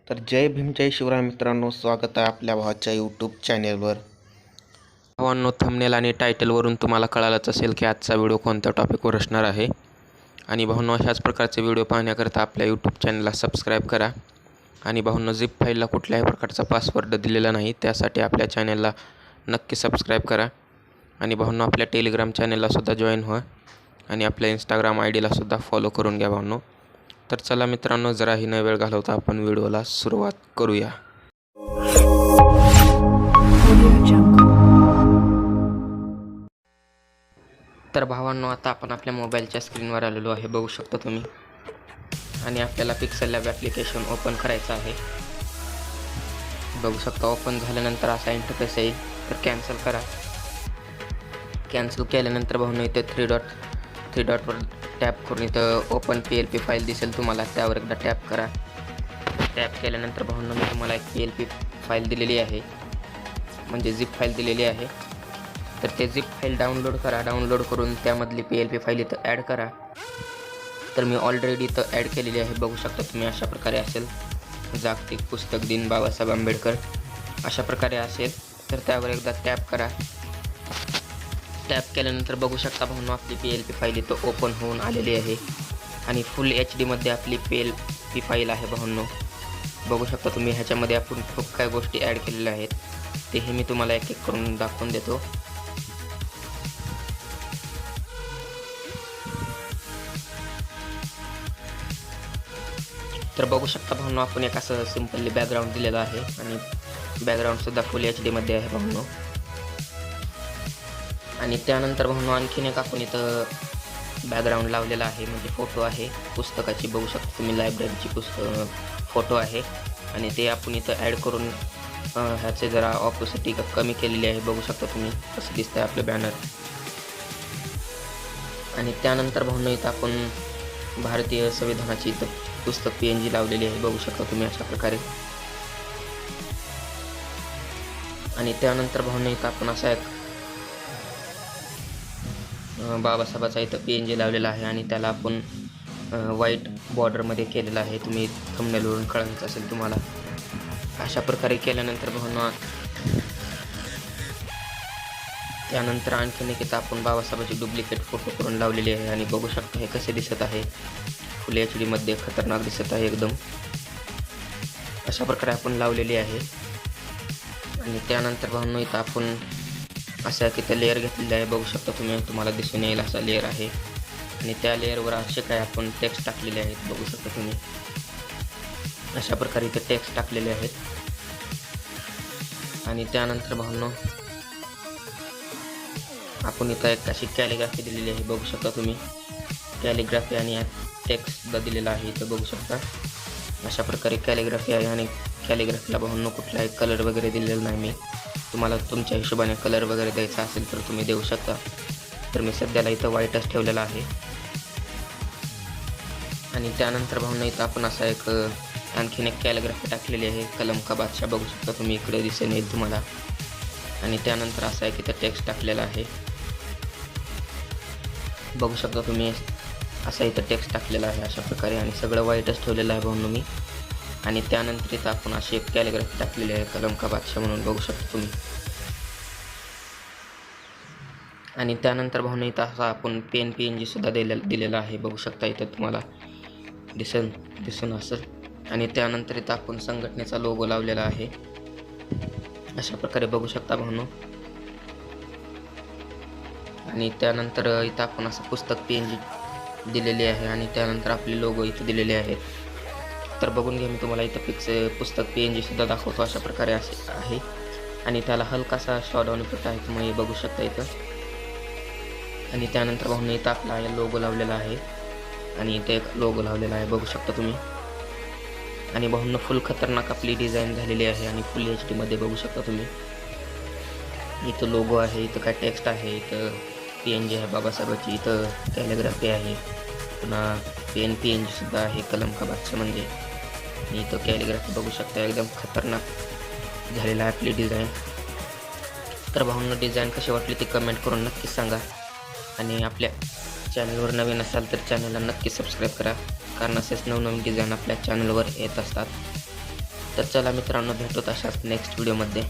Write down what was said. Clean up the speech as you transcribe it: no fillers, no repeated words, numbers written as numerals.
तर जय भीम जय शिवराय मित्रांनो, स्वागत आहे आपल्या भावाच्या यूट्यूब चॅनेलवर. भावांनो, थंबनेल आणि टायटलवरून तुम्हाला कळालंच असेल की आजचा व्हिडिओ कोणत्या टॉपिकवर असणार आहे. आणि भावांनो, अशाच प्रकारचे व्हिडिओ पाहण्याकरता आपल्या यूट्यूब चॅनलला सबस्क्राईब करा. आणि भावांनो, झिप फाईलला कुठल्याही प्रकारचा पासवर्ड दिलेला नाही, त्यासाठी आपल्या चॅनलला नक्की सबस्क्राईब करा. आणि भावांनो, आपल्या टेलिग्राम चॅनललासुद्धा जॉईन व्हा आणि आपल्या इंस्टाग्राम आयडीलासुद्धा फॉलो करून घ्या भावांनो. तर चला मित्रांनो, जराही न वेळ घालवता आपण व्हिडिओला सुरुवात करूया. तर भावांनो, आता आपण आपल्या मोबाईलच्या स्क्रीनवर आलेलो आहे, बघू शकता तुम्ही. आणि आपल्याला पिक्सेल लॅब ॲप्लिकेशन ओपन करायचं आहे. बघू शकता, ओपन झाल्यानंतर असा इंटरफेस येईल. तर कॅन्सल करा. कॅन्सल केल्यानंतर भावांनो, इथे थ्री डॉटवर टॅप करून इथं ओपन PLP फाईल दिसेल तुम्हाला, त्यावर एकदा टॅप करा. टॅप केल्यानंतर भावांनो, मी तुम्हाला एक PLP फाईल दिलेली आहे, म्हणजे झिप फाईल दिलेली आहे. तर ते झिप फाईल डाउनलोड करा. डाउनलोड करून त्यामधली PLP फाईल इथं ॲड करा. तर मी ऑलरेडी इथं ॲड केलेली आहे, बघू शकता तुम्ही. अशा प्रकारे असेल, जागतिक पुस्तक दिन बाबासाहेब आंबेडकर, अशा प्रकारे असेल. तर त्यावर एकदा टॅप करा. टॅप केल्यानंतर बघू शकता भावांनो, आपली PLP फाईल इथं ओपन होऊन आलेली आहे. आणि फुल HD मध्ये आपली PLP फाईल आहे भावांनो, बघू शकता तुम्ही. ह्याच्यामध्ये आपण खूप काही गोष्टी ॲड केलेल्या आहेत, तेही मी तुम्हाला एक एक करून दाखवून देतो. तर बघू शकता भावांनो, आपण एक असं सिंपली बॅकग्राऊंड दिलेलं आहे आणि बॅकग्राऊंडसुद्धा फुल HD मध्ये आहे भावांनो. आणि त्यानंतर भावांनो, आणखीन एक आपण इथं बॅकग्राऊंड लावलेला आहे, म्हणजे फोटो आहे पुस्तकाची, बघू शकता तुम्ही. लायब्ररीची फोटो आहे आणि ते आपण इथं ॲड करून ह्याचे जरा ऑपोसिटी कमी केलेली आहे, बघू शकता तुम्ही कसं दिसतं आहे आपलं बॅनर. आणि त्यानंतर भावांनो, इथं आपण भारतीय संविधानाची इथं पुस्तक PNG लावलेली आहे, बघू शकता तुम्ही अशा प्रकारे. आणि त्यानंतर भावांनो, इथं आपण असा एक बाबासाहेबाचा इथं PNG लावलेला आहे आणि त्याला आपण व्हाईट बॉर्डरमध्ये केलेलं आहे. तुम्ही थंबनेलवरून कळायचं असेल तुम्हाला. अशा प्रकारे केल्यानंतर भावांनो, त्यानंतर आणखीन एक इथं आपण बाबासाहेबाची डुप्लिकेट फोटो करून लावलेली आहे आणि बघू शकता हे कसे दिसत आहे. फुल HD मध्ये खतरनाक दिसत आहे एकदम. अशा प्रकारे आपण लावलेली आहे. आणि त्यानंतर भावांनो, इथं आपण असा की त्या लेअर घेतलेला आहे, बघू शकता तुम्ही. तुम्हाला दिसून येईल असा लेअर आहे आणि त्या लेअरवर असे काय आपण टेक्स्ट टाकलेले आहेत, बघू शकता तुम्ही. अशा प्रकारे इथे टेक्स्ट टाकलेले आहेत. आणि त्यानंतर भावांनो, आपण इथं एक अशी कॅलिग्राफी दिलेली आहे, बघू शकता तुम्ही. कॅलिग्राफी आणि टेक्स्ट सुद्धा दिलेला आहे इथं, बघू शकता. अशा प्रकारे कॅलिग्राफी आहे आणि कॅलिग्राफीला भावांनो कुठलाही कलर वगैरे दिलेला नाही मी. तुम्हाला तुमच्या हिशोबाने कलर वगैरे द्यायचा असेल तर तुम्ही देऊ शकता. तर मी सध्याला इथं व्हाईटच ठेवलेला आहे. आणि त्यानंतर भावांनो, इथं आपण असा एक आणखीन एक कॅलिग्राफी टाकलेली आहे, कलम का बादशाह, बघू शकता तुम्ही. इकडे दिसून येईल तुम्हाला. आणि त्यानंतर असा एक इथं टेक्स्ट टाकलेला आहे, बघू शकता तुम्ही. असा इथं टेक्स्ट टाकलेला आहे अशा प्रकारे आणि सगळं व्हाईटच ठेवलेलं आहे भावांनो मी. आणि त्यानंतर इथं आपण अशी एक कॅलिग्राफी टाकलेली आहे, कलम का बादशाह म्हणून, बघू शकता तुम्ही. आणि त्यानंतर भावांनो, इथं असा आपण PNG सुद्धा दिलेला आहे, बघू शकता. इथं तुम्हाला दिसून असेल. आणि त्यानंतर इथं आपण संघटनेचा लोगो लावलेला आहे, अशा प्रकारे बघू शकता भावांनो. आणि त्यानंतर इथं आपण असं पुस्तक PNG दिलेली आहे आणि त्यानंतर आपले लोगो इथं दिलेले आहेत. तर बघून घ्या, मी तुम्हाला इथं पुस्तक PNG सुद्धा दाखवतो. अशा प्रकारे असे आहे आणि त्याला हलकासा शॉडाउन इफेक्ट आहे, तुम्ही बघू शकता इथं. आणि त्यानंतर भावांनो, इथं आपला लोगो लावलेला आहे आणि इथे एक लोगो लावलेला आहे, बघू शकता तुम्ही. आणि भावांनो, फुल खतरनाक आपली डिझाईन झालेली आहे आणि फुल HD मध्ये, बघू शकता तुम्ही. इथं लोगो आहे, इथं काय टेक्स्ट आहे, इथं PNG आहे बाबासाहेबाची, इथं कॅलिग्राफी आहे, पुन्हा PNG सुद्धा आहे, कलम का बादशाह म्हणजे. आणि इथं कॅलिग्राफी बघू शकता, एकदम खतरनाक झालेला आहे आपली डिझाईन. तर भावांनो, डिझाईन कशी वाटली ती कमेंट करून नक्की सांगा. आणि आपल्या चॅनलवर नवीन असाल तर चॅनलला नक्की सबस्क्राईब करा, कारण असेच नवनवीन डिझाईन आपल्या चॅनलवर येत असतात. तर चला मित्रांनो, भेटू अशाच नेक्स्ट व्हिडिओमध्ये.